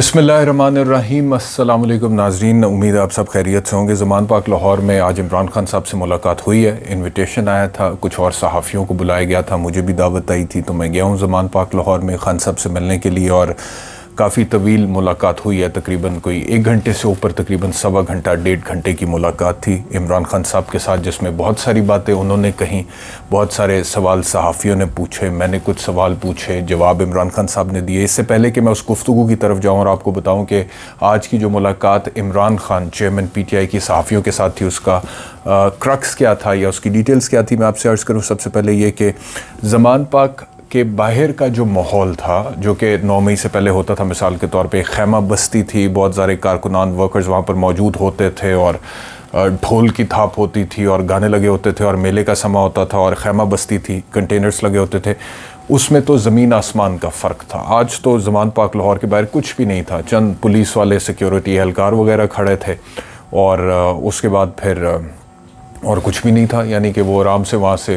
बिस्मिल्लाहिर्रहमानिर्रहीम। अस्सलाम वालेकुम नाज़रीन, उम्मीद है आप सब खैरियत से होंगे। ज़मान पाक लाहौर में आज इमरान खान साहब से मुलाकात हुई है। इनविटेशन आया था, कुछ और सहाफ़ियों को बुलाया गया था, मुझे भी दावत आई थी, तो मैं गया हूँ ज़मान पाक लाहौर में खान साहब से मिलने के लिए। और काफ़ी तवील मुलाकात हुई है, तकरीबन कोई 1 घंटे से ऊपर, तकरीबन सवा घंटा 1.5 घंटे की मुलाकात थी इमरान खान साहब के साथ, जिसमें बहुत सारी बातें उन्होंने कहीं, बहुत सारे सवाल सहाफ़ियों ने पूछे, मैंने कुछ सवाल पूछे, जवाब इमरान खान साहब ने दिए। इससे पहले कि मैं उस गुफ्तगू की तरफ जाऊँ और आपको बताऊँ कि आज की जो मुलाकात इमरान खान चेयरमैन PTI की सहाफ़ियों के साथ थी, उसका क्रक्स क्या था या उसकी डिटेल्स क्या थी, मैं आपसे अर्ज़ करूँ। सबसे पहले ये कि ज़मान पाक के बाहर का जो माहौल था, जो कि 9 मई से पहले होता था, मिसाल के तौर पे एक खैमा बस्ती थी, बहुत सारे कारकुनान वर्कर्स वहाँ पर मौजूद होते थे और ढोल की थाप होती थी और गाने लगे होते थे और मेले का समा होता था और खैमा बस्ती थी, कंटेनर्स लगे होते थे। उसमें तो ज़मीन आसमान का फ़र्क था। आज तो ज़मान पाक लाहौर के बाहर कुछ भी नहीं था, चंद पुलिस वाले सिक्योरिटी एहलकार वगैरह खड़े थे और उसके बाद फिर और कुछ भी नहीं था। यानी कि वो आराम से वहाँ से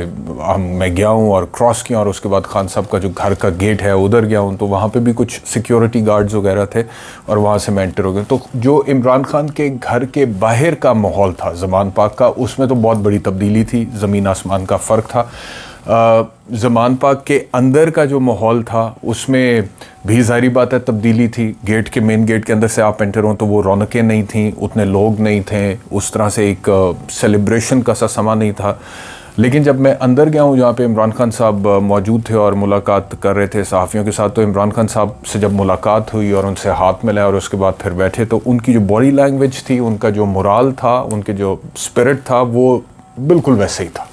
मैं गया हूँ और क्रॉस किया और उसके बाद खान साहब का जो घर का गेट है उधर गया हूँ, तो वहाँ पे भी कुछ सिक्योरिटी गार्ड्स वगैरह थे और वहाँ से मैं एंटर हो गया। तो जो इमरान खान के घर के बाहर का माहौल था ज़मान पाक का, उसमें तो बहुत बड़ी तब्दीली थी, ज़मीन आसमान का फ़र्क था। ज़मान पाक के अंदर का जो माहौल था उसमें भी ज़ाहिरी बात है तब्दीली थी। गेट के मेन गेट के अंदर से आप एंटर हों तो वो रौनकें नहीं थी, उतने लोग नहीं थे, उस तरह से एक सेलिब्रेशन का सा समा नहीं था। लेकिन जब मैं अंदर गया हूँ जहाँ पे इमरान खान साहब मौजूद थे और मुलाकात कर रहे थे सहाफ़ियों के साथ, तो इमरान खान साहब से जब मुलाकात हुई और उनसे हाथ मिलाया और उसके बाद फिर बैठे, तो उनकी जो बॉडी लैंग्वेज थी, उनका जो मोराल था, उनके जो स्पिरिट था, वो बिल्कुल वैसे ही था।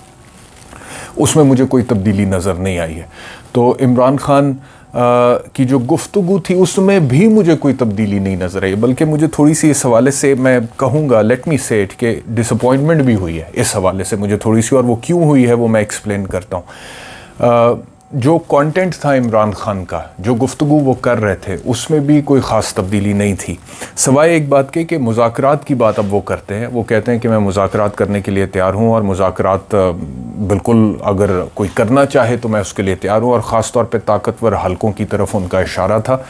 उसमें मुझे कोई तब्दीली नज़र नहीं आई है। तो इमरान खान की जो गुफ्तगू थी उसमें भी मुझे कोई तब्दीली नहीं नज़र आई, बल्कि मुझे थोड़ी सी इस हवाले से मैं कहूँगा, लेट मी से इट, कि डिसअपॉइंटमेंट भी हुई है इस हवाले से मुझे थोड़ी सी, और वो क्यों हुई है वो मैं एक्सप्लेन करता हूँ। जो कंटेंट था इमरान खान का, जो गुफ्तगू वो कर रहे थे, उसमें भी कोई ख़ास तब्दीली नहीं थी, सिवाय एक बात के कि मुज़ाकरात की बात अब वो करते हैं। वो कहते हैं कि मैं मुज़ाकरात करने के लिए तैयार हूँ और मुज़ाकरात बिल्कुल अगर कोई करना चाहे तो मैं उसके लिए तैयार हूँ, और ख़ास तौर पे ताकतवर हलकों की तरफ उनका इशारा था।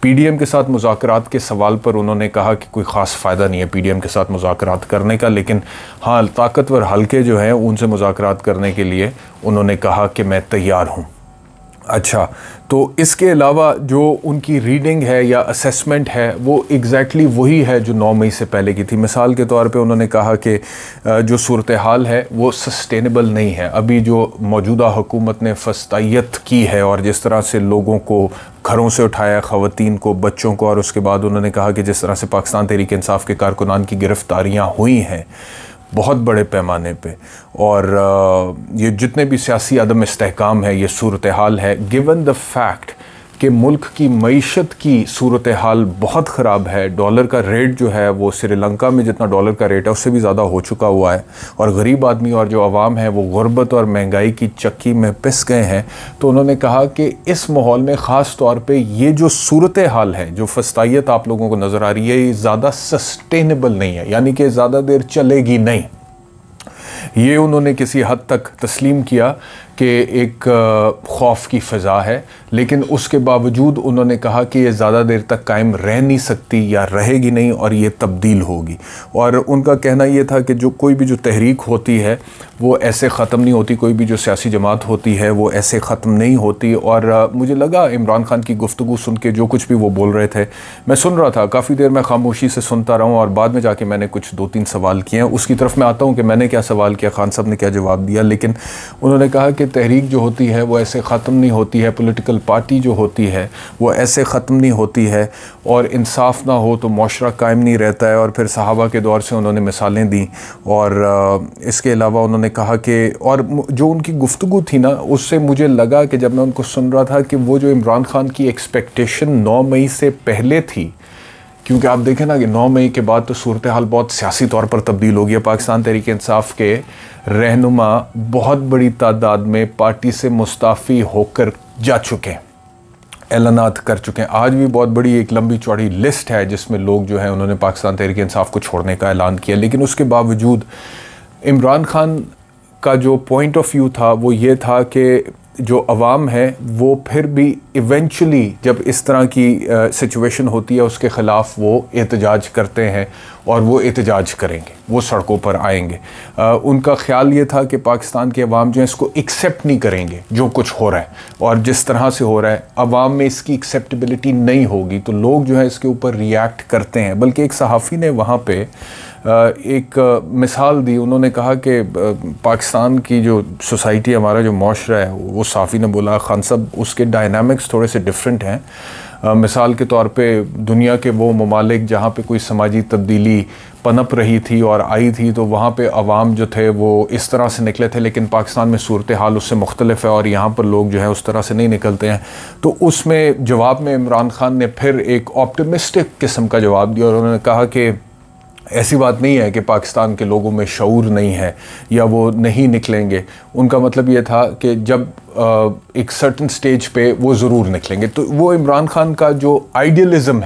PDM के साथ मुज़ाकरात के सवाल पर उन्होंने कहा कि कोई ख़ास फ़ायदा नहीं है PDM के साथ मुज़ाकरात करने का, लेकिन हाँ, ताकतवर हलके जो हैं उनसे मुज़ाकरात करने के लिए उन्होंने कहा कि मैं तैयार हूँ। अच्छा, तो इसके अलावा जो उनकी रीडिंग है या असेसमेंट है वो एग्जैक्टली वही है जो 9 मई से पहले की थी। मिसाल के तौर पे उन्होंने कहा कि जो सूरत हाल है वो सस्टेनेबल नहीं है। अभी जो मौजूदा हुकूमत ने फस्तायत की है और जिस तरह से लोगों को घरों से उठाया, ख़वातीन को, बच्चों को, और उसके बाद उन्होंने कहा कि जिस तरह से पाकिस्तान तहरीक इंसाफ के कारकुनान की गिरफ़्तारियाँ हुई हैं बहुत बड़े पैमाने पे, और ये जितने भी सियासी अदम इस्तेहकाम है, ये सूरत हाल है, गिवन द फैक्ट कि मुल्क की मईशत की सूरत हाल बहुत ख़राब है। डॉलर का रेट जो है वो श्रीलंका में जितना डॉलर का रेट है उससे भी ज़्यादा हो चुका हुआ है, और गरीब आदमी और जो आवाम है वो गुर्बत और महंगाई की चक्की में पिस गए हैं। तो उन्होंने कहा कि इस माहौल में ख़ास तौर पे ये जो सूरत हाल है, जो फस्तायत आप लोगों को नज़र आ रही है, ये ज़्यादा सस्टेनेबल नहीं है, यानी कि ज़्यादा देर चलेगी नहीं। ये उन्होंने किसी हद तक तस्लीम किया कि एक खौफ की फ़िज़ा है, लेकिन उसके बावजूद उन्होंने कहा कि ये ज़्यादा देर तक कायम रह नहीं सकती या रहेगी नहीं, और ये तब्दील होगी। और उनका कहना ये था कि जो कोई भी जो तहरीक होती है वो ऐसे ख़त्म नहीं होती, कोई भी जो सियासी जमात होती है वो ऐसे ख़त्म नहीं होती। और मुझे लगा इमरान खान की गुफ्तगू सुन के, जो कुछ भी वो बोल रहे थे, मैं सुन रहा था, काफ़ी देर मैं खामोशी से सुनता रहा हूँ, और बाद में जाके मैंने कुछ 2-3 सवाल किए हैं। उसकी तरफ मैं आता हूँ कि मैंने क्या सवाल किया, खान साहब ने क्या जवाब दिया। लेकिन उन्होंने कहा कि तहरीक जो होती है वो ऐसे ख़त्म नहीं होती है, पॉलिटिकल पार्टी जो होती है वो ऐसे ख़त्म नहीं होती है, और इंसाफ ना हो तो मुआशरा कायम नहीं रहता है। और फिर सहाबा के दौर से उन्होंने मिसालें दी, और इसके अलावा उन्होंने कहा कि, और जो उनकी गुफ्तगू थी ना, उससे मुझे लगा कि जब मैं उनको सुन रहा था कि वो जो इमरान खान की एक्सपेक्टेशन 9 मई से पहले थी, क्योंकि आप देखें ना कि 9 मई के बाद तो सूरत हाल बहुत सियासी तौर पर तब्दील हो गया। पाकिस्तान तहरीक इंसाफ के रहनुमा बहुत बड़ी तादाद में पार्टी से मुस्ताफ़ी होकर जा चुके हैं, ऐलानात कर चुके हैं। आज भी बहुत बड़ी एक लंबी चौड़ी लिस्ट है जिसमें लोग जो है उन्होंने पाकिस्तान तहरीक इंसाफ को छोड़ने का ऐलान किया। लेकिन उसके बावजूद इमरान खान का जो पॉइंट ऑफ व्यू था वो ये था कि जो अवाम है वो फिर भी इवेंचुअली जब इस तरह की सिचुएशन होती है उसके ख़िलाफ़ वो एहतजाज करते हैं और वो एहतजाज करेंगे, वो सड़कों पर आएंगे। उनका ख्याल ये था कि पाकिस्तान के अवाम जो है इसको एक्सेप्ट नहीं करेंगे जो कुछ हो रहा है, और जिस तरह से हो रहा है अवाम में इसकी एक्सेप्टेबिलिटी नहीं होगी तो लोग जो है इसके ऊपर रिएक्ट करते हैं। बल्कि एक सहाफ़ी ने वहाँ पे एक मिसाल दी, उन्होंने कहा कि पाकिस्तान की जो सोसाइटी, हमारा जो माशरा है, वो सहाफ़ी ने बोला खान साहब उसके डायनामिक्स थोड़े से डिफरेंट हैं। मिसाल के तौर पे दुनिया के वो ममालिक जहाँ पे कोई समाजी तब्दीली पनप रही थी और आई थी तो वहाँ पे अवाम जो थे वो इस तरह से निकले थे, लेकिन पाकिस्तान में सूरत हाल उससे मुख्तलिफ है और यहाँ पर लोग जो है उस तरह से नहीं निकलते हैं। तो उसमें जवाब में इमरान खान ने फिर एक ऑप्टिमिस्टिक किस्म का जवाब दिया और उन्होंने कहा कि ऐसी बात नहीं है कि पाकिस्तान के लोगों में शऊर नहीं है या वो नहीं निकलेंगे। उनका मतलब ये था कि जब एक सर्टन स्टेज पे वो ज़रूर निकलेंगे। तो वो इमरान खान का जो आइडियलिज़म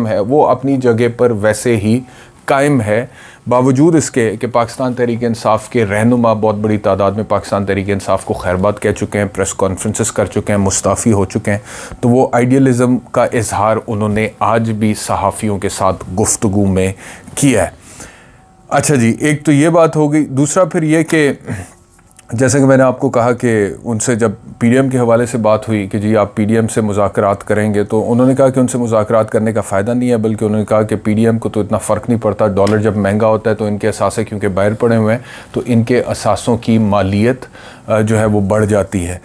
है वो अपनी जगह पर वैसे ही कायम है, बावजूद इसके कि पाकिस्तान तहरीक इंसाफ के रहनुमा बहुत बड़ी तादाद में पाकिस्तान तहरीक इंसाफ को खैरबाद कह चुके हैं, प्रेस कॉन्फ्रेंसेस कर चुके हैं, मुस्ताफ़ी हो चुके हैं। तो वो आइडियलिज़म का इजहार उन्होंने आज भी सहाफ़ियों के साथ गुफ्तगू में किया है। अच्छा जी, एक तो ये बात हो गई। दूसरा फिर ये कि जैसे कि मैंने आपको कहा कि उनसे जब पीडीएम के हवाले से बात हुई कि जी आप पीडीएम से मुज़ाकरात करेंगे, तो उन्होंने कहा कि उनसे मुज़ाकरात करने का फ़ायदा नहीं है, बल्कि उन्होंने कहा कि पीडीएम को तो इतना फ़र्क नहीं पड़ता, डॉलर जब महंगा होता है तो इनके असासे क्योंकि बाहर पड़े हुए हैं तो इनके असासों की मालियत जो है वो बढ़ जाती है,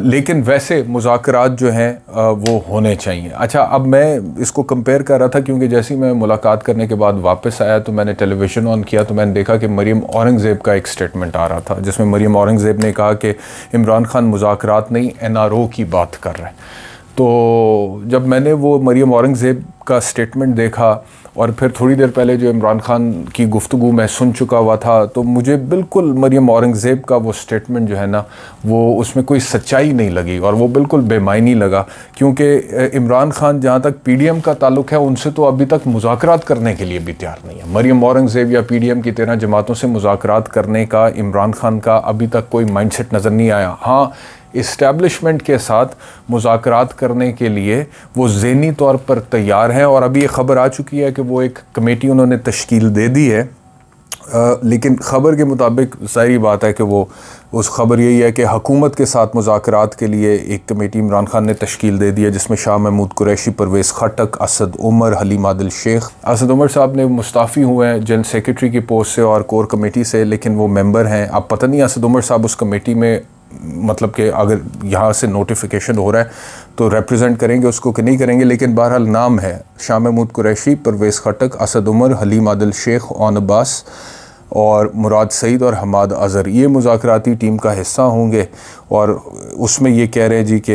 लेकिन वैसे मुज़ाकरात जो हैं वो होने चाहिए। अच्छा, अब मैं इसको कंपेयर कर रहा था क्योंकि जैसे ही मैं मुलाकात करने के बाद वापस आया तो मैंने टेलीविज़न ऑन किया तो मैंने देखा कि मरीम औरंगज़ेब का एक स्टेटमेंट आ रहा था जिसमें मरीम औरंगज़ेब ने कहा कि इमरान खान मुज़ाकरात नहीं एनआरओ की बात कर रहे हैं। तो जब मैंने वो मरीम औरंगज़ेब का स्टेटमेंट देखा और फिर थोड़ी देर पहले जो इमरान खान की गुफ्तगू मैं सुन चुका हुआ था, तो मुझे बिल्कुल मरीम औरंगज़ेब का वो स्टेटमेंट जो है ना वो उसमें कोई सच्चाई नहीं लगी और वो बिल्कुल बेमायनी लगा। क्योंकि इमरान खान जहाँ तक पीडीएम का ताल्लुक़ है उनसे तो अभी तक मुज़ाकरात करने के लिए भी तैयार नहीं है। मरीम औरंगज़ेब या पीडीएम की 13 जमातों से मुज़ाकरात करने का इमरान खान का अभी तक कोई माइंडसेट नज़र नहीं आया। हाँ, इस्टेब्लिशमेंट के साथ मुज़ाकरात करने के लिए वो ज़हनी तौर पर तैयार हैं और अभी ये ख़बर आ चुकी है कि वो एक कमेटी उन्होंने तश्कील दे दी है। लेकिन ख़बर के मुताबिक सारी बात है कि वो उस ख़बर यही है कि हुकूमत के साथ मुज़ाकरात के लिए एक कमेटी इमरान खान ने तश्कील दे दी है जिसमें शाह महमूद कुरैशी, परवेज़ खटक, असद उमर, हलीम आदिल शेख। असद उमर साहब ने मुस्ताफ़ी हुए हैं जनरल सेक्रेटरी की पोस्ट से और कोर कमेटी से, लेकिन वो मेंबर हैं। अब पता नहीं असद उमर साहब उस कमेटी में मतलब कि अगर यहाँ से नोटिफिकेशन हो रहा है तो रिप्रेजेंट करेंगे उसको कि नहीं करेंगे, लेकिन बहरहाल नाम है शाह महमूद कुरैशी, परवेज़ खटक, असद उमर, हलीम आदिल शेख, ओन अब्बास और मुराद सईद और हमाद अज़हर, ये मुज़ाकराती टीम का हिस्सा होंगे। और उसमें ये कह रहे हैं जी कि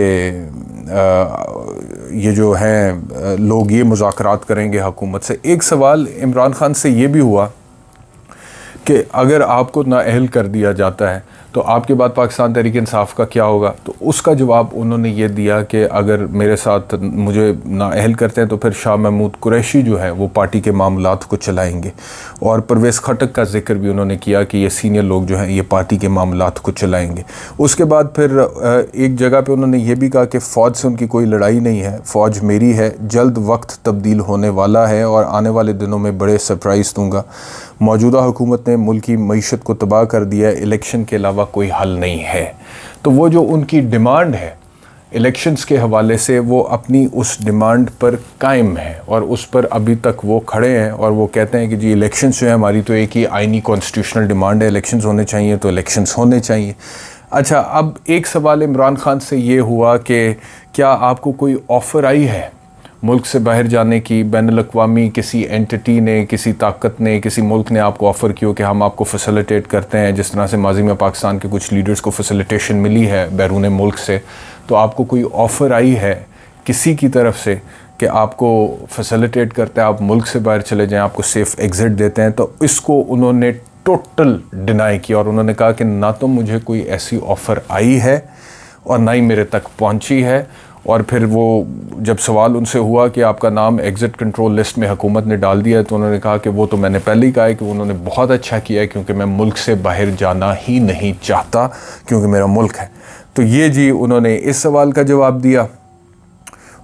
ये जो हैं लोग ये मुज़ाकरात करेंगे हुकूमत से। एक सवाल इमरान खान से ये भी हुआ कि अगर आपको नाअहल कर दिया जाता है तो आपके बाद पाकिस्तान तहरीक इंसाफ का क्या होगा? तो उसका जवाब उन्होंने ये दिया कि अगर मेरे साथ मुझे नाअहल करते हैं तो फिर शाह महमूद कुरैशी जो है वो पार्टी के मामलात को चलाएंगे। और परवेज़ खटक का जिक्र भी उन्होंने किया कि ये सीनियर लोग जो हैं ये पार्टी के मामलात को चलाएंगे। उसके बाद फिर एक जगह पे उन्होंने ये भी कहा कि फ़ौज से उनकी कोई लड़ाई नहीं है, फ़ौज मेरी है, जल्द वक्त तब्दील होने वाला है और आने वाले दिनों में बड़े सरप्राइज़ दूँगा। मौजूदा हुकूमत ने मुल्क की मईशत को तबाह कर दिया है, इलेक्शन के अलावा कोई हल नहीं है। तो वो जो उनकी डिमांड है इलेक्शंस के हवाले से, वो अपनी उस डिमांड पर कायम है और उस पर अभी तक वो खड़े हैं और वो कहते हैं कि जी इलेक्शंस जो है हमारी तो एक ही आइनी कॉन्स्टिट्यूशनल डिमांड है, इलेक्शंस होने चाहिए तो इलेक्शंस होने चाहिए। अच्छा, अब एक सवाल इमरान खान से ये हुआ कि क्या आपको कोई ऑफ़र आई है मुल्क से बाहर जाने की? बैनुल-अक़वामी किसी एंटिटी ने, किसी ताकत ने, किसी मुल्क ने आपको ऑफ़र किया कि हम आपको फैसिलिटेट करते हैं, जिस तरह से माजी में पाकिस्तान के कुछ लीडर्स को फैसिलिटेशन मिली है बैरून मुल्क से, तो आपको कोई ऑफ़र आई है किसी की तरफ से कि आपको फैसिलिटेट करते हैं, आप मुल्क से बाहर चले जाएँ, आपको सेफ़ एग्ज़िट देते हैं? तो इसको उन्होंने टोटल डिनाई किया और उन्होंने कहा कि ना तो मुझे कोई ऐसी ऑफ़र आई है और ना ही मेरे तक पहुँची है। और फिर वो जब सवाल उनसे हुआ कि आपका नाम एग्ज़िट कंट्रोल लिस्ट में हुकूमत ने डाल दिया है, तो उन्होंने कहा कि वो तो मैंने पहले ही कहा है कि उन्होंने बहुत अच्छा किया है क्योंकि मैं मुल्क से बाहर जाना ही नहीं चाहता क्योंकि मेरा मुल्क है। तो ये जी उन्होंने इस सवाल का जवाब दिया।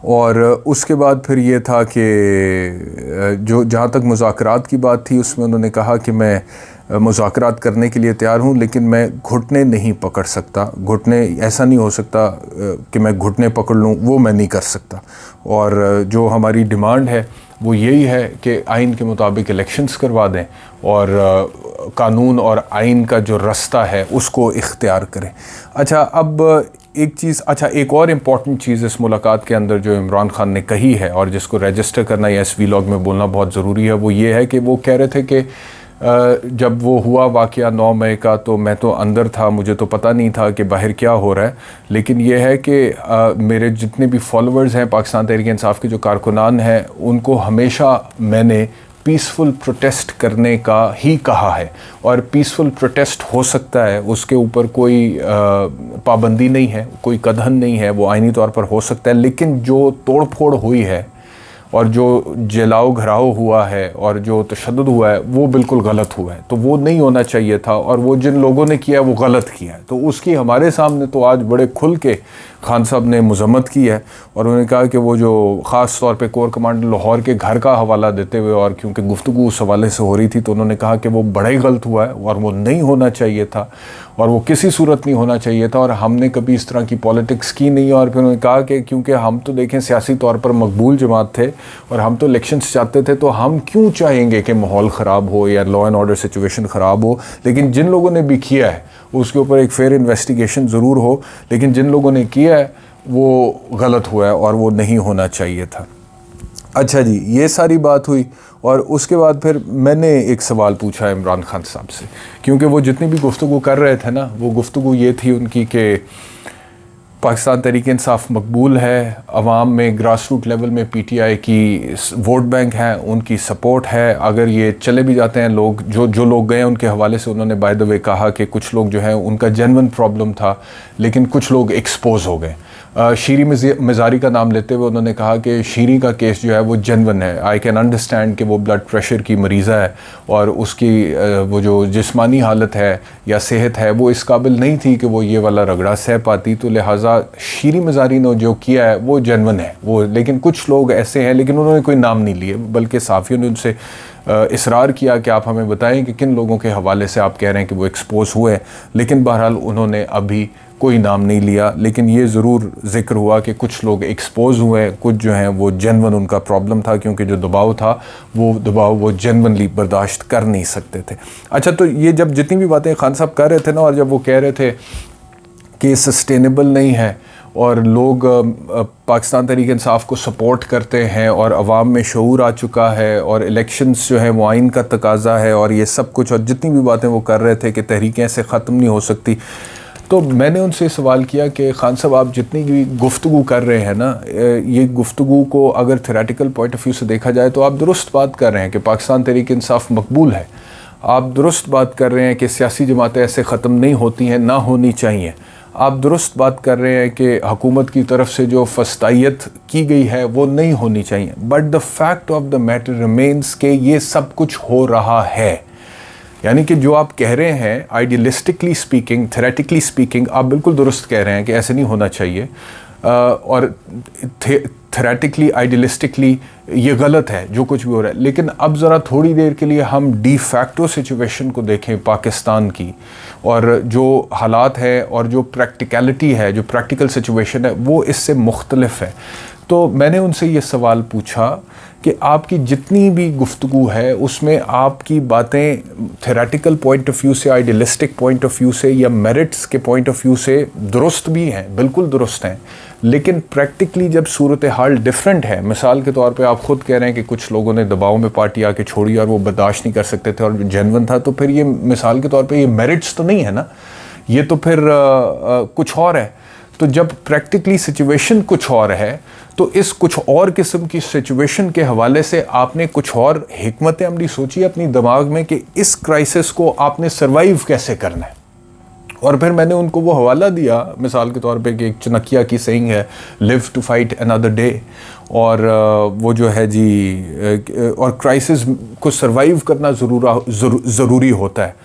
और उसके बाद फिर ये था कि जो जहाँ तक मुज़ाकरात की बात थी उसमें उन्होंने कहा कि मैं मुज़ाकरात करने के लिए तैयार हूँ, लेकिन मैं घुटने नहीं पकड़ सकता। घुटने ऐसा नहीं हो सकता कि मैं घुटने पकड़ लूँ, वो मैं नहीं कर सकता। और जो हमारी डिमांड है वो यही है कि आइन के मुताबिक इलेक्शंस करवा दें और कानून और आइन का जो रास्ता है उसको इख्तियार करें। अच्छा, अब एक और इम्पॉर्टेंट चीज़ इस मुलाकात के अंदर जो इमरान खान ने कही है और जिसको रजिस्टर करना या इस वीलॉग में बोलना बहुत ज़रूरी है, वो ये है कि वो कह रहे थे कि जब वो हुआ वाक़या 9 मई का, तो मैं तो अंदर था, मुझे तो पता नहीं था कि बाहर क्या हो रहा है। लेकिन ये है कि मेरे जितने भी फॉलोअर्स हैं, पाकिस्तान तहरीक इंसाफ के जो कारकुनान हैं, उनको हमेशा मैंने पीसफुल प्रोटेस्ट करने का ही कहा है। और पीसफुल प्रोटेस्ट हो सकता है, उसके ऊपर कोई पाबंदी नहीं है, कोई कदहन नहीं है, वो आइनी तौर पर हो सकता है। लेकिन जो तोड़ फोड़ हुई है और जो जलाओ घराओ हुआ है और जो तशद्दुद हुआ है, वो बिल्कुल गलत हुआ है। तो वो नहीं होना चाहिए था, और वो जिन लोगों ने किया वो गलत किया है। तो उसकी हमारे सामने तो आज बड़े खुल के खान साहब ने मजम्मत की है। और उन्होंने कहा कि वो जो ख़ास तौर पे कोर कमांडर लाहौर के घर का हवाला देते हुए, और क्योंकि गुफ्तगू उस हवाले से हो रही थी, तो उन्होंने कहा कि वो बड़ा ही गलत हुआ है और वो नहीं होना चाहिए था, और वो किसी सूरत नहीं होना चाहिए था, और हमने कभी इस तरह की पॉलिटिक्स की नहीं। और फिर उन्होंने कहा कि क्योंकि हम तो देखें सियासी तौर पर मकबूल जमात थे और हम तो इलेक्शंस चाहते थे, तो हम क्यों चाहेंगे कि माहौल ख़राब हो या लॉ एंड ऑर्डर सिचुएशन ख़राब हो। लेकिन जिन लोगों ने भी किया है उसके ऊपर एक फेयर इन्वेस्टिगेशन ज़रूर हो, लेकिन जिन लोगों ने किया है वो गलत हुआ है और वो नहीं होना चाहिए था। अच्छा जी, ये सारी बात हुई। और उसके बाद फिर मैंने एक सवाल पूछा इमरान खान साहब से, क्योंकि वो जितनी भी गुफ्तगू कर रहे थे ना, वो गुफ्तगू ये थी उनकी कि पाकिस्तान तहरीक इंसाफ मकबूल है, अवाम में ग्रास रूट लेवल में PTI की वोट बैंक है, उनकी सपोर्ट है। अगर ये चले भी जाते हैं लोग, जो लोग गए उनके हवाले से उन्होंने बाय द वे कहा कि कुछ लोग जो हैं उनका जेन्युइन प्रॉब्लम था, लेकिन कुछ लोग एक्सपोज हो गए। शीरी मज़ारी का नाम लेते हुए उन्होंने कहा कि शीरी का केस जो है वो जेन्युइन है। आई कैन अंडरस्टैंड कि वो ब्लड प्रेशर की मरीज़ा है और उसकी वो जो जिस्मानी हालत है या सेहत है वो इस काबिल नहीं थी कि वो ये वाला रगड़ा सह पाती, तो लिहाजा शीरी मज़ारी ने जो किया है वो जेन्युइन है वो। लेकिन कुछ लोग ऐसे हैं, लेकिन उन्होंने कोई नाम नहीं लिए, बल्कि साफ़ियों ने उनसे इसरार किया कि आप हमें बताएं कि किन लोगों के हवाले से आप कह रहे हैं कि वो एक्सपोज हुए। लेकिन बहरहाल उन्होंने अभी कोई नाम नहीं लिया, लेकिन ये ज़रूर ज़िक्र हुआ कि कुछ लोग एक्सपोज हुए, कुछ जो हैं वो जेन्युइन उनका प्रॉब्लम था, क्योंकि जो दबाव था वो दबाव वो जेन्युइनली बर्दाश्त कर नहीं सकते थे। अच्छा, तो ये जब जितनी भी बातें खान साहब कर रहे थे ना, और जब वो कह रहे थे कि सस्टेनेबल नहीं है और लोग पाकिस्तान तहरीक इंसाफ को सपोर्ट करते हैं और अवाम में शऊर आ चुका है और इलेक्शंस जो है वो आइन का तकाजा है और ये सब कुछ, और जितनी भी बातें वो कर रहे थे कि तहरीकें ऐसे ख़त्म नहीं हो सकती, तो मैंने उनसे सवाल किया कि खान साहब आप जितनी भी गुफ्तगू कर रहे हैं ना, ये गुफ्तगू को अगर थ्योरेटिकल पॉइंट ऑफ व्यू से देखा जाए तो आप दुरुस्त बात कर रहे हैं कि पाकिस्तान तहरीक इंसाफ मकबूल है। आप दुरुस्त बात कर रहे हैं कि सियासी जमातें ऐसे ख़त्म नहीं होती हैं, ना होनी चाहिए। आप दुरुस्त बात कर रहे हैं कि हुकूमत की तरफ से जो फस्तायत की गई है वो नहीं होनी चाहिए। But the fact of the matter remains के ये सब कुछ हो रहा है। यानी कि जो आप कह रहे हैं आइडियलिस्टिकली स्पीकिंग, थ्योरेटिकली स्पीकिंग, आप बिल्कुल दुरुस्त कह रहे हैं कि ऐसे नहीं होना चाहिए, और थ्योरेटिकली आइडियलिस्टिकली ये गलत है जो कुछ भी हो रहा है। लेकिन अब ज़रा थोड़ी देर के लिए हम डी फैक्टो सिचुएशन को देखें पाकिस्तान की, और जो हालात है और जो प्रैक्टिकलिटी है, जो प्रैक्टिकल सिचुएशन है वो इससे मुख्तलिफ है। तो मैंने उनसे ये सवाल पूछा कि आपकी जितनी भी गुफ्तगू है उसमें आपकी बातें थ्योरेटिकल पॉइंट ऑफ व्यू से, आइडियलिस्टिक पॉइंट ऑफ व्यू से या मेरिट्स के पॉइंट ऑफ व्यू से दुरुस्त भी हैं, बिल्कुल दुरुस्त हैं, लेकिन प्रैक्टिकली जब सूरत हाल डिफरेंट है, मिसाल के तौर पे आप ख़ुद कह रहे हैं कि कुछ लोगों ने दबाव में पार्टी आके छोड़ी और वो बर्दाश्त नहीं कर सकते थे और जेन्युइन था, तो फिर ये मिसाल के तौर पे ये मेरिट्स तो नहीं है ना, ये तो फिर कुछ और है। तो जब प्रैक्टिकली सिचुएशन कुछ और है, तो इस कुछ और किस्म की सिचुएशन के हवाले से आपने कुछ और हिकमत अमली सोची अपनी दिमाग में कि इस क्राइसिस को आपने सर्वाइव कैसे करना है। और फिर मैंने उनको वो हवाला दिया मिसाल के तौर पे कि एक चनकिया की सेइंग है, live to fight another day, और वो जो है जी, और क्राइसिस को सर्वाइव करना ज़रूरी होता है।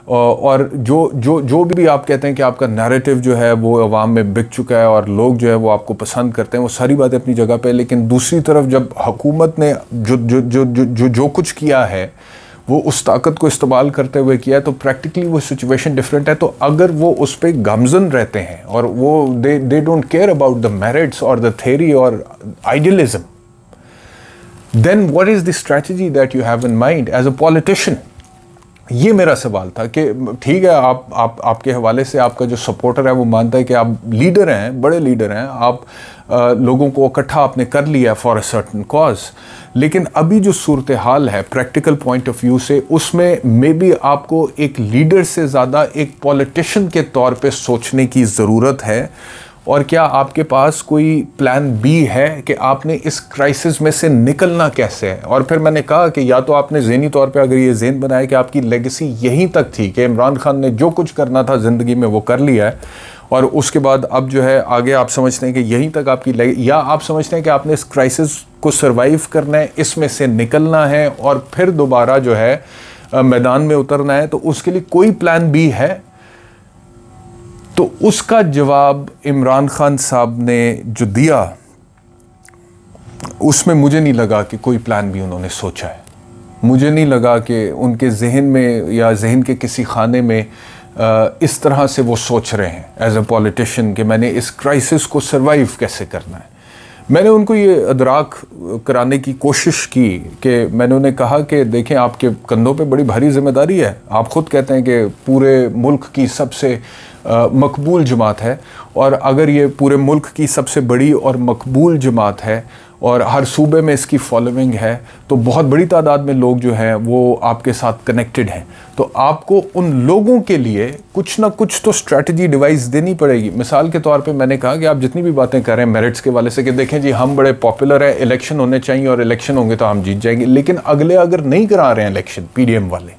और जो भी आप कहते हैं कि आपका नैरेटिव जो है वो अवाम में बिक चुका है और लोग जो है वो आपको पसंद करते हैं, वो सारी बातें अपनी जगह पे, लेकिन दूसरी तरफ जब हुकूमत ने जो कुछ किया है वो उस ताकत को इस्तेमाल करते हुए किया है, तो प्रैक्टिकली वो सिचुएशन डिफरेंट है। तो अगर वो उस पर गामजन रहते हैं और वो they don't care about the merits और द थ्योरी और idealism, then what is the strategy that you have in mind as a politician? ये मेरा सवाल था कि ठीक है, आपके हवाले से आपका जो सपोर्टर है वो मानता है कि आप लीडर हैं, बड़े लीडर हैं, आप लोगों को इकट्ठा आपने कर लिया फॉर अ सर्टन कॉज, लेकिन अभी जो सूरत हाल है प्रैक्टिकल पॉइंट ऑफ व्यू से, उसमें मे बी आपको एक लीडर से ज़्यादा एक पॉलिटिशियन के तौर पे सोचने की ज़रूरत है। और क्या आपके पास कोई प्लान बी है कि आपने इस क्राइसिस में से निकलना कैसे है? और फिर मैंने कहा कि या तो आपने ज़हनी तौर पे अगर ये ज़हन बनाया कि आपकी लेगेसी यहीं तक थी कि इमरान खान ने जो कुछ करना था ज़िंदगी में वो कर लिया है, और उसके बाद अब जो है आगे आप समझते हैं कि यहीं तक आपकी या आप समझते हैं कि आपने इस क्राइसिस को सर्वाइव करना है, इसमें से निकलना है और फिर दोबारा जो है मैदान में उतरना है, तो उसके लिए कोई प्लान बी है? तो उसका जवाब इमरान खान साहब ने जो दिया उसमें मुझे नहीं लगा कि कोई प्लान भी उन्होंने सोचा है। मुझे नहीं लगा कि उनके जहन में या जहन के किसी खाने में इस तरह से वो सोच रहे हैं एज अ पॉलिटिशियन कि मैंने इस क्राइसिस को सर्वाइव कैसे करना है। मैंने उनको ये अदराक कराने की कोशिश की कि मैंने उन्हें कहा कि देखें, आपके कंधों पे बड़ी भारी जिम्मेदारी है। आप ख़ुद कहते हैं कि पूरे मुल्क की सबसे मकबूल जमात है, और अगर ये पूरे मुल्क की सबसे बड़ी और मकबूल जमात है और हर सूबे में इसकी फॉलोइंग है, तो बहुत बड़ी तादाद में लोग जो हैं वो आपके साथ कनेक्टेड हैं। तो आपको उन लोगों के लिए कुछ ना कुछ तो स्ट्रैटेजी डिवाइस देनी पड़ेगी। मिसाल के तौर पे मैंने कहा कि आप जितनी भी बातें कर रहे हैं मेरिट्स के वाले से कि देखें जी हम बड़े पॉपुलर हैं, इलेक्शन होने चाहिए और इलेक्शन होंगे तो हम जीत जाएंगे, लेकिन अगले अगर नहीं करा रहे हैं इलेक्शन पीडीएम वाले,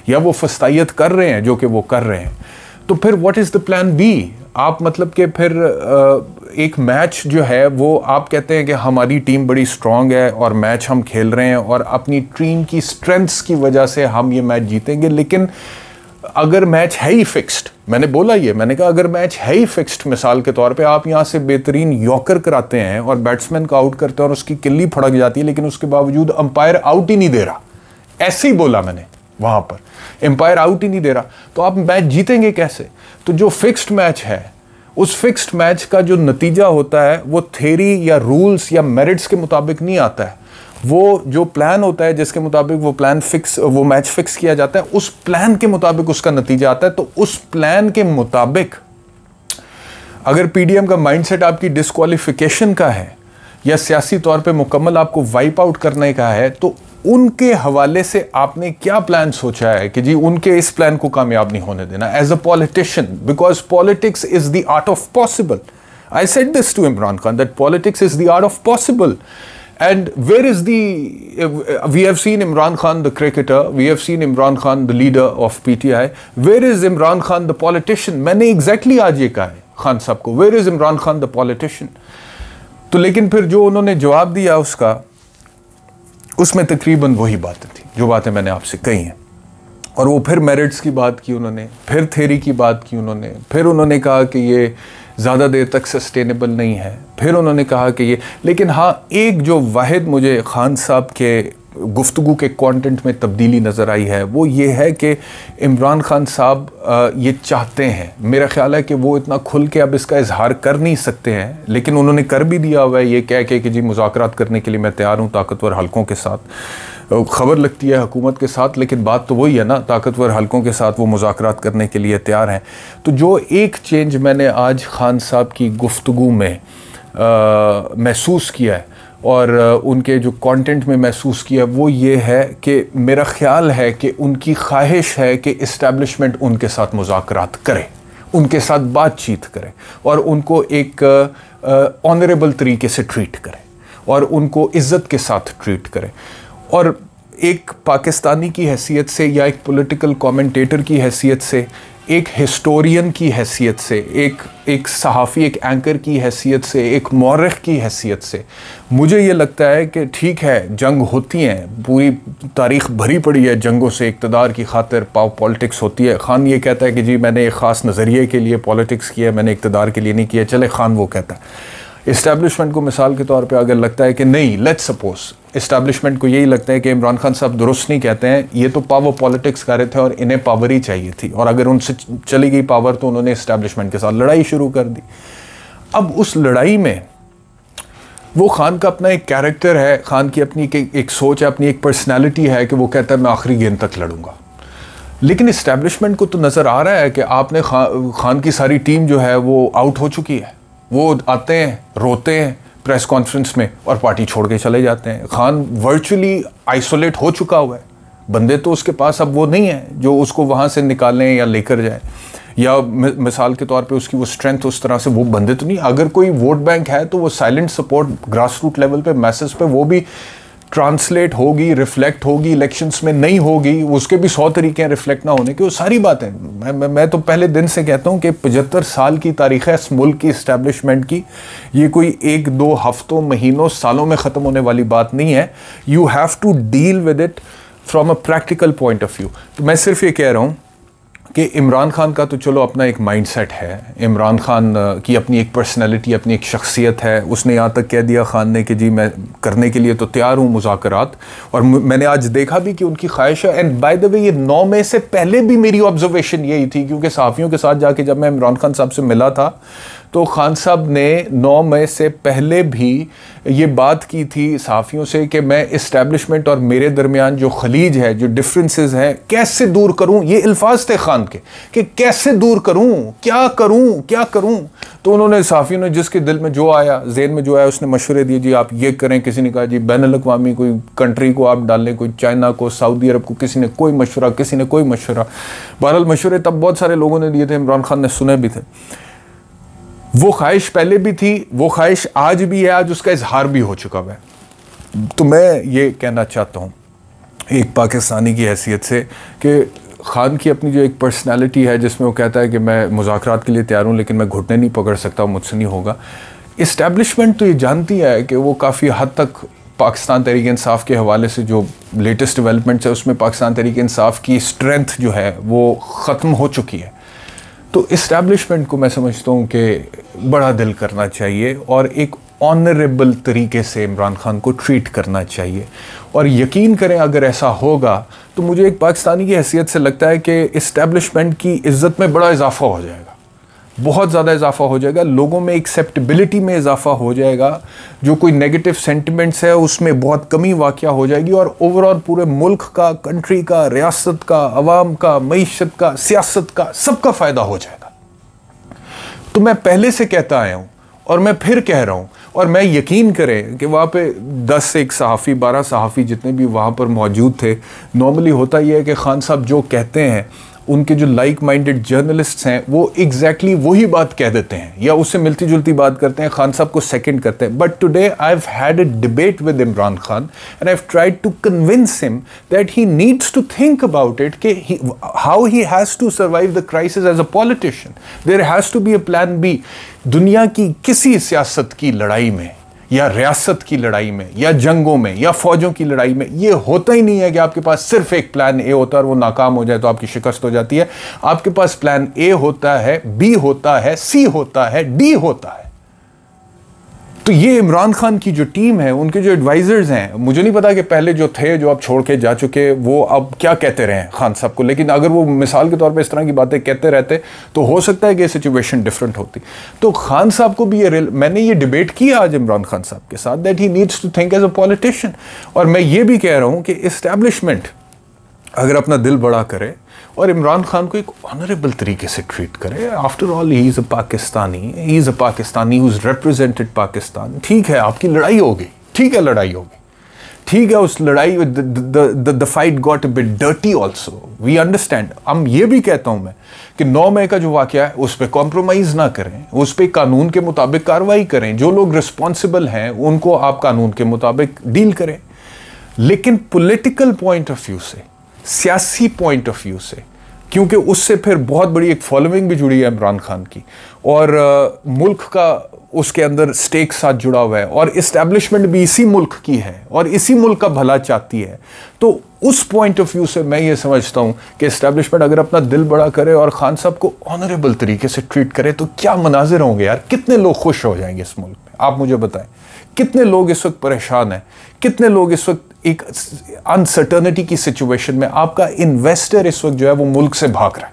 या वो फस्तायत कर रहे हैं जो कि वो कर रहे हैं, तो फिर what is the plan B? आप मतलब कि फिर एक मैच जो है वो आप कहते हैं कि हमारी टीम बड़ी स्ट्रांग है और मैच हम खेल रहे हैं और अपनी टीम की स्ट्रेंथ्स की वजह से हम ये मैच जीतेंगे, लेकिन अगर मैच है ही फिक्स्ड, मैंने बोला ये, मैंने कहा अगर मैच है ही फिक्स्ड, मिसाल के तौर पे आप यहाँ से बेहतरीन यॉर्कर कराते हैं और बैट्समैन को आउट करते हैं और उसकी किल्ली फड़क जाती है, लेकिन उसके बावजूद अंपायर आउट ही नहीं दे रहा, ऐसे ही बोला मैंने वहाँ पर, एम्पायर आउट ही नहीं दे रहा, तो आप मैच जीतेंगे कैसे? तो जो फिक्स्ड मैच है, उस फिक्स्ड मैच का जो नतीजा होता है वो थ्योरी या रूल्स या मेरिट्स के मुताबिक नहीं आता है। वो जो प्लान होता है जिसके मुताबिक वो मैच फिक्स किया जाता है, उस प्लान के मुताबिक उसका नतीजा आता है। तो उस प्लान के मुताबिक अगर पीडीएम का माइंडसेट आपकी डिस्क्वालिफिकेशन का है या सियासी तौर पे मुकम्मल आपको वाइप आउट करने का है, तो उनके हवाले से आपने क्या प्लान सोचा है कि जी उनके इस प्लान को कामयाब नहीं होने देना as a politician, because politics is the art of possible. I said this to Imran Khan that politics is the art of possible, and where is we have seen Imran Khan the cricketer, we have seen Imran Khan the leader of PTI, where is Imran Khan the politician? मैंने exactly आज ये कहा है खान साहब को, where is Imran Khan the politician? तो लेकिन फिर जो उन्होंने जवाब दिया उसमें तकरीबन वही बातें थी जो बातें मैंने आपसे कही हैं, और वो फिर मेरिट्स की बात की उन्होंने, फिर थ्योरी की बात की उन्होंने, फिर उन्होंने कहा कि ये ज़्यादा देर तक सस्टेनेबल नहीं है, फिर उन्होंने कहा कि ये, लेकिन हाँ एक जो वाहिद मुझे खान साहब के गुफ्तगू के कंटेंट में तब्दीली नज़र आई है वो ये है कि इमरान खान साहब ये चाहते हैं, मेरा ख्याल है कि वो इतना खुल के अब इसका इजहार कर नहीं सकते हैं, लेकिन उन्होंने कर भी दिया हुआ है ये कह के कि जी मुज़ाकरात करने के लिए मैं तैयार हूँ ताकतवर हलकों के साथ। खबर लगती है हुकूमत के साथ, लेकिन बात तो वही है ना, ताकतवर हलकों के साथ वो मुज़ाकरात करने के लिए तैयार हैं। तो जो एक चेंज मैंने आज खान साहब की गुफ्तगू में महसूस किया है और उनके जो कंटेंट में महसूस किया वो ये है कि मेरा ख्याल है कि उनकी ख्वाहिश है कि इस्टेब्लिशमेंट उनके साथ मुज़ाकरात करे, उनके साथ बातचीत करे और उनको एक ऑनरेबल तरीके से ट्रीट करे और उनको इज़्ज़त के साथ ट्रीट करे। और एक पाकिस्तानी की हैसियत से या एक पॉलिटिकल कमेंटेटर की हैसियत से, एक हिस्टोरियन की हैसियत से, एक सहाफ़ी, एक एंकर की हैसियत से, एक मौरख की हैसियत से मुझे ये लगता है कि ठीक है, जंग होती हैं, पूरी तारीख़ भरी पड़ी है जंगों से, इक़्तिदार की खातिर पॉलिटिक्स होती है। खान ये कहता है कि जी मैंने एक ख़ास नज़रिए के लिए पॉलिटिक्स किया, मैंने इक़्तिदार के लिए नहीं किया। चले, खान वो कहता है। इस्टेब्लिशमेंट को मिसाल के तौर पे अगर लगता है कि नहीं, लेट्स सपोज इस्टेब्लिशमेंट को यही लगता है कि इमरान खान साहब दुरुस्त नहीं कहते हैं, ये तो पावर पॉलिटिक्स कर रहे थे और इन्हें पावर ही चाहिए थी, और अगर उनसे चली गई पावर तो उन्होंने इस्टेब्लिशमेंट के साथ लड़ाई शुरू कर दी। अब उस लड़ाई में वो खान का अपना एक कैरेक्टर है, खान की अपनी एक सोच है, अपनी एक पर्सनैलिटी है कि वो कहता है मैं आखिरी गेंद तक लड़ूंगा। लेकिन इस्टेब्लिशमेंट को तो नज़र आ रहा है कि आपने खान की सारी टीम जो है वो आउट हो चुकी है। वो आते हैं, रोते हैं प्रेस कॉन्फ्रेंस में और पार्टी छोड़ के चले जाते हैं। खान वर्चुअली आइसोलेट हो चुका हुआ है, बंदे तो उसके पास अब वो नहीं है जो उसको वहाँ से निकालें या लेकर जाए, या मिसाल के तौर पे उसकी वो स्ट्रेंथ उस तरह से वो बंदे तो नहीं। अगर कोई वोट बैंक है तो वो silent support grass root level पे, मैसेज पे वो भी ट्रांसलेट होगी, रिफ्लेक्ट होगी, इलेक्शंस में नहीं होगी, उसके भी 100 तरीके हैं रिफ्लेक्ट ना होने के, वो सारी बातें। मैं तो पहले दिन से कहता हूँ कि 75 साल की तारीख़ है इस मुल्क की इस्टेब्लिशमेंट की, ये कोई 1-2 हफ्तों, महीनों, सालों में ख़त्म होने वाली बात नहीं है। You have to deal with it from a practical point of view. तो मैं सिर्फ ये कह रहा हूँ कि इमरान खान का तो चलो अपना एक माइंडसेट है, इमरान खान की अपनी एक पर्सनैलिटी, अपनी एक शख्सियत है। उसने यहाँ तक कह दिया खान ने कि जी मैं करने के लिए तो तैयार हूँ मुज़ाकरात, और मैंने आज देखा भी कि उनकी ख्वाहिश है। एंड बाय द वे ये 9 मई से पहले भी मेरी ऑब्जर्वेशन यही थी, क्योंकि सहाफ़ियों के साथ जाके जब मैं इमरान खान साहब से मिला था तो खान साहब ने 9 मई से पहले भी ये बात की थी सहाफ़ियों से कि मैं इस्टेब्लिशमेंट और मेरे दरमियान जो खलीज है, जो डिफरेंसेस हैं, कैसे दूर करूं। ये अल्फाज थे खान के कि कैसे दूर करूं, क्या करूं, क्या करूं। तो उन्होंने सहाफ़ियों ने जिसके दिल में जो आया, ज़हन में जो आया, उसने मशवरे दिए, जी आप ये करें। किसी ने कहा जी बैनुल अक़वामी कोई कंट्री को आप डालें, कोई चाइना को, सऊदी अरब को, किसी ने कोई मशवरा, किसी ने कोई मशवरा। बहरहाल मशवरे तब बहुत सारे लोगों ने दिए थे, इमरान खान ने सुने भी थे। वो ख्वाहिश पहले भी थी, वो ख्वाहिश आज भी है, आज उसका इजहार भी हो चुका है। तो मैं ये कहना चाहता हूँ एक पाकिस्तानी की हैसियत से कि खान की अपनी जो एक पर्सनालिटी है जिसमें वो कहता है कि मैं मुज़ाकरात के लिए तैयार हूँ लेकिन मैं घुटने नहीं पकड़ सकता, मुझसे नहीं होगा। इस्टेब्लिशमेंट तो ये जानती है कि वो काफ़ी हद तक पाकिस्तान तहरीक इंसाफ के हवाले से जो लेटेस्ट डेवलपमेंट्स है उसमें पाकिस्तान तहरीक इंसाफ की स्ट्रेंथ जो है वो ख़त्म हो चुकी है। तो इस्टेब्लिशमेंट को मैं समझता हूँ कि बड़ा दिल करना चाहिए और एक ऑनरेबल तरीके से इमरान खान को ट्रीट करना चाहिए। और यकीन करें अगर ऐसा होगा तो मुझे एक पाकिस्तानी की हैसियत से लगता है कि इस्टेब्लिशमेंट की इज़्ज़त में बड़ा इजाफा हो जाएगा, बहुत ज़्यादा इजाफा हो जाएगा, लोगों में एक्सेप्टेबिलिटी में इजाफा हो जाएगा, जो कोई नेगेटिव सेंटिमेंट्स है उसमें बहुत कमी वाक़या हो जाएगी, और ओवरऑल पूरे मुल्क का, कंट्री का, रियासत का, अवाम का, मईशत का, सियासत का, सबका फ़ायदा हो जाएगा। तो मैं पहले से कहता आया हूँ और मैं फिर कह रहा हूँ, और मैं यकीन करें कि वहाँ पे 10 से 1 सहाफ़ी, 12 सहाफ़ी जितने भी वहाँ पर मौजूद थे, नॉर्मली होता यह है कि खान साहब जो कहते हैं उनके जो लाइक माइंडेड जर्नलिस्ट्स हैं वो एग्जैक्टली वही बात कह देते हैं या उससे मिलती जुलती बात करते हैं, खान साहब को सेकंड करते हैं। But today I have had a debate with Imran Khan and I have tried to convince him that he needs to think about it कि how he has to survive the crisis as a politician. There has to be a plan B. दुनिया की किसी सियासत की लड़ाई में या रियासत की लड़ाई में या जंगों में या फौजों की लड़ाई में ये होता ही नहीं है कि आपके पास सिर्फ एक प्लान ए होता है और वो नाकाम हो जाए तो आपकी शिकस्त हो जाती है। आपके पास प्लान ए होता है, बी होता है, सी होता है, डी होता है। तो ये इमरान खान की जो टीम है, उनके जो एडवाइजर्स हैं, मुझे नहीं पता कि पहले जो थे, जो अब छोड़ के जा चुके, वो अब क्या कहते रहे खान साहब को, लेकिन अगर वो मिसाल के तौर पे इस तरह की बातें कहते रहते तो हो सकता है कि सिचुएशन डिफरेंट होती। तो खान साहब को भी मैंने ये डिबेट किया आज इमरान खान साहब के साथ that he needs to think as a politician. और मैं ये भी कह रहा हूँ कि इस्टेब्लिशमेंट अगर अपना दिल बड़ा करे और इमरान खान को एक ऑनरेबल तरीके से ट्रीट करे, after all he is a Pakistani who is represented Pakistan. ठीक है आपकी लड़ाई होगी, ठीक है लड़ाई होगी, ठीक है उस लड़ाई the fight got a bit dirty also, we understand. हम ये भी कहता हूँ मैं कि 9 मई का जो वाक़या है उस पर कॉम्प्रोमाइज़ ना करें, उस पर कानून के मुताबिक कार्रवाई करें, जो लोग रिस्पॉन्सिबल हैं उनको आप कानून के मुताबिक डील करें। लेकिन पॉलिटिकल पॉइंट ऑफ व्यू से, सियासी पॉइंट ऑफ व्यू से, क्योंकि उससे फिर बहुत बड़ी एक फॉलोइंग भी जुड़ी है इमरान खान की, और मुल्क का उसके अंदर स्टेक साथ जुड़ा हुआ है, और इस्टेब्लिशमेंट भी इसी मुल्क की है और इसी मुल्क का भला चाहती है। तो उस पॉइंट ऑफ व्यू से मैं ये समझता हूँ कि इस्टेब्लिशमेंट अगर अपना दिल बड़ा करे और खान साहब को ऑनरेबल तरीके से ट्रीट करे तो क्या मनाजिर होंगे यार, कितने लोग खुश हो जाएंगे इस मुल्क में। आप मुझे बताएं, कितने लोग इस वक्त परेशान हैं, कितने लोग इस वक्त एक अनसर्टनिटी की सिचुएशन में, आपका इन्वेस्टर इस वक्त जो है वो मुल्क से भाग रहा है,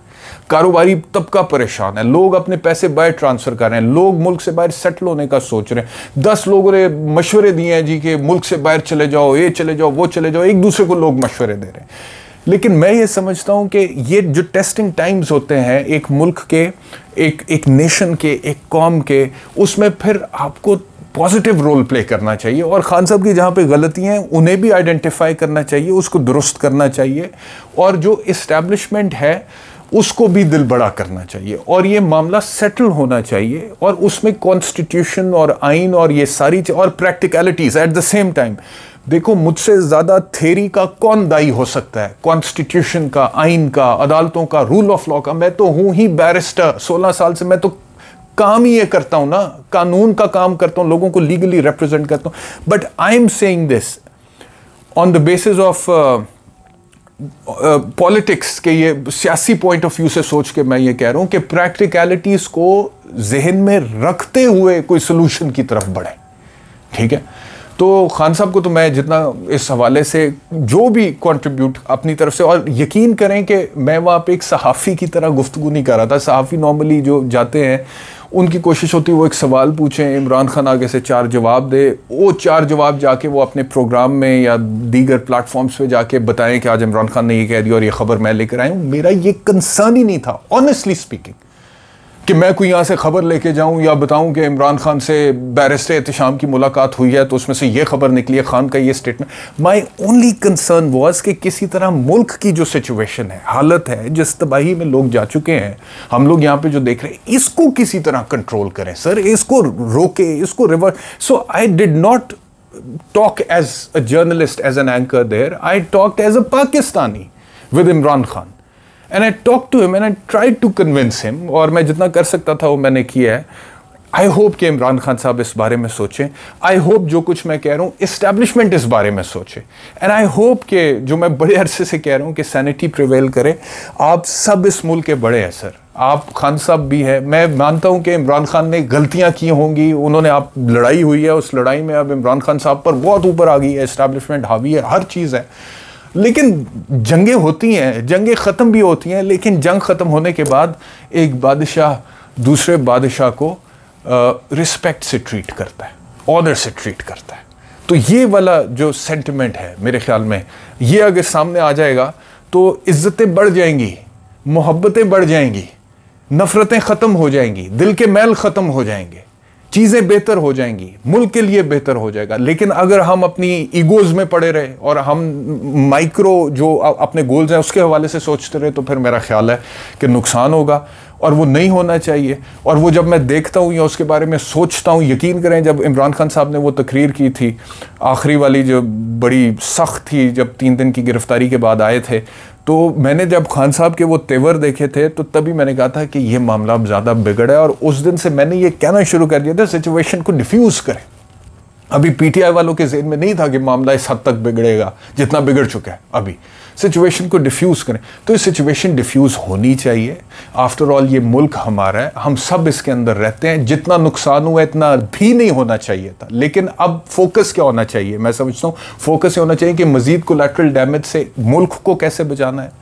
कारोबारी तबका परेशान है, लोग अपने पैसे बाहर ट्रांसफर कर रहे हैं, लोग मुल्क से बाहर सेटल होने का सोच रहे हैं। 10 लोगों ने मशवरे दिए हैं जी कि मुल्क से बाहर चले जाओ, ये चले जाओ, वो चले जाओ, एक दूसरे को लोग मशवरे दे रहे हैं। लेकिन मैं ये समझता हूं कि ये जो टेस्टिंग टाइम्स होते हैं एक मुल्क के, एक नेशन के, एक कौम के, उसमें फिर आपको पॉजिटिव रोल प्ले करना चाहिए, और खान साहब की जहाँ पे गलतियाँ हैं उन्हें भी आइडेंटिफाई करना चाहिए, उसको दुरुस्त करना चाहिए, और जो इस्टेब्लिशमेंट है उसको भी दिल बड़ा करना चाहिए, और ये मामला सेटल होना चाहिए, और उसमें कॉन्स्टिट्यूशन और आइन और ये सारी और practicalities at the same time. देखो, मुझसे ज़्यादा थ्योरी का कौन दाई हो सकता है, कॉन्स्टिट्यूशन का, आइन का, अदालतों का, रूल ऑफ लॉ का। मैं तो हूँ ही बैरिस्टर, 16 साल से मैं तो काम ही ये करता हूँ ना, कानून का काम करता हूँ, लोगों को लीगली रिप्रेजेंट करता हूँ। But I am saying this on the basis of politics के, ये सियासी पॉइंट ऑफ व्यू से सोच के मैं ये कह रहा हूं कि प्रैक्टिकलिटीज को जहन में रखते हुए कोई सोल्यूशन की तरफ बढ़े। ठीक है, तो खान साहब को तो मैं जितना इस हवाले से जो भी कंट्रीब्यूट अपनी तरफ से, और यकीन करें कि मैं वहाँ पे एक सहाफ़ी की तरह गुफ्तगू नहीं कर रहा था। सहाफ़ी नॉर्मली जो जाते हैं उनकी कोशिश होती है वो एक सवाल पूछें, इमरान खान आगे से 4 जवाब दे, वो 4 जवाब जाके वो अपने प्रोग्राम में या दीगर प्लेटफॉर्म्स पे जाके बताएं कि आज इमरान खान ने ये कह दिया और ये खबर मैं लेकर आया हूँ। मेरा ये कंसर्न ही नहीं था ऑनेस्टली स्पीकिंग कि मैं कोई यहाँ से खबर लेके जाऊँ या बताऊँ कि इमरान खान से बैरिस्टर एहतशाम की मुलाकात हुई है तो उसमें से ये खबर निकली है, खान का ये statement. My only concern was कि किसी तरह मुल्क की जो सिचुएशन है, हालत है, जिस तबाही में लोग जा चुके हैं, हम लोग यहाँ पे जो देख रहे हैं, इसको किसी तरह कंट्रोल करें सर, इसको रोके, इसको reverse. So I did not talk as a journalist, as an anchor there. I talked as a Pakistani with Imran Khan. And I talked to him and I tried to convince him, और मैं जितना कर सकता था वो मैंने किया है। आई होप कि इमरान खान साहब इस बारे में सोचें। आई होप जो कुछ मैं कह रहा हूँ इस्टेब्लिशमेंट इस बारे में सोचे। एंड आई होप कि जो मैं बड़े अरसे से कह रहा हूँ कि सैनिटी प्रिवेल करे। आप सब इस मुल्क के बड़े हैं सर, आप खान साहब भी हैं। मैं मानता हूँ कि इमरान खान ने गलतियाँ की होंगी, उन्होंने, आप लड़ाई हुई है, उस लड़ाई में अब इमरान खान साहब पर बहुत ऊपर आ गई है, इस्टेब्लिशमेंट हावी है, हर चीज़ है। लेकिन जंगें होती हैं, जंगें ख़त्म भी होती हैं, लेकिन जंग ख़त्म होने के बाद एक बादशाह दूसरे बादशाह को रिस्पेक्ट से ट्रीट करता है, ऑनर से ट्रीट करता है। तो ये वाला जो सेंटिमेंट है मेरे ख्याल में, ये अगर सामने आ जाएगा तो इज़्ज़तें बढ़ जाएंगी, मोहब्बतें बढ़ जाएंगी, नफ़रतें ख़त्म हो जाएंगी, दिल के मैल ख़त्म हो जाएंगे, चीज़ें बेहतर हो जाएंगी, मुल्क के लिए बेहतर हो जाएगा। लेकिन अगर हम अपनी ईगोज़ में पड़े रहे और हम माइक्रो जो अपने गोल्स हैं उसके हवाले से सोचते रहे तो फिर मेरा ख्याल है कि नुकसान होगा, और वो नहीं होना चाहिए। और वो जब मैं देखता हूँ या उसके बारे में सोचता हूँ, यकीन करें जब इमरान खान साहब ने वो तकरीर की थी आखिरी वाली जो बड़ी सख्त थी, जब 3 दिन की गिरफ्तारी के बाद आए थे, तो मैंने जब खान साहब के वो तेवर देखे थे तो तभी मैंने कहा था कि ये मामला अब ज़्यादा बिगड़ा है। और उस दिन से मैंने ये कहना शुरू कर दिया था सिचुएशन को डिफ्यूज़ करें। अभी पीटीआई वालों के ज़हन में नहीं था कि मामला इस हद तक बिगड़ेगा जितना बिगड़ चुका है। अभी सिचुएशन को डिफ्यूज़ करें, तो ये सिचुएशन डिफ्यूज़ होनी चाहिए। आफ्टर ऑल ये मुल्क हमारा है, हम सब इसके अंदर रहते हैं। जितना नुकसान हुआ इतना भी नहीं होना चाहिए था। लेकिन अब फोकस क्या होना चाहिए, मैं समझता हूँ फोकस ये होना चाहिए कि मज़ीद कोलैटरल डैमेज से मुल्क को कैसे बचाना है,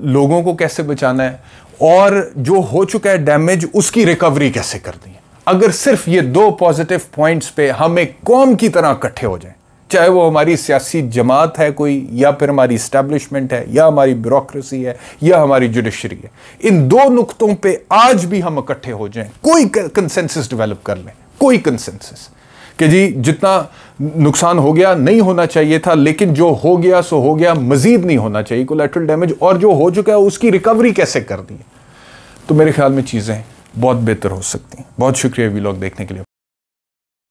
लोगों को कैसे बचाना है, और जो हो चुका है डैमेज उसकी रिकवरी कैसे करनी है। अगर सिर्फ ये 2 पॉजिटिव पॉइंट्स पे हम एक कौम की तरह इकट्ठे हो जाएं, चाहे वो हमारी सियासी जमात है कोई, या फिर हमारी इस्टेब्लिशमेंट है, या हमारी ब्यूरोक्रेसी है, या हमारी जुडिशरी है, इन 2 नुक्तों पे आज भी हम इकट्ठे हो जाएं, कोई कंसेंसस डेवलप कर लें, कोई कंसेंसस कि जी जितना नुकसान हो गया नहीं होना चाहिए था, लेकिन जो हो गया सो हो गया, मजीद नहीं होना चाहिए कोलैटरल डैमेज, और जो हो चुका है उसकी रिकवरी कैसे करनी है, तो मेरे ख्याल में चीज़ें बहुत बेहतर हो सकती हैं। बहुत शुक्रिया वीलॉग देखने के लिए।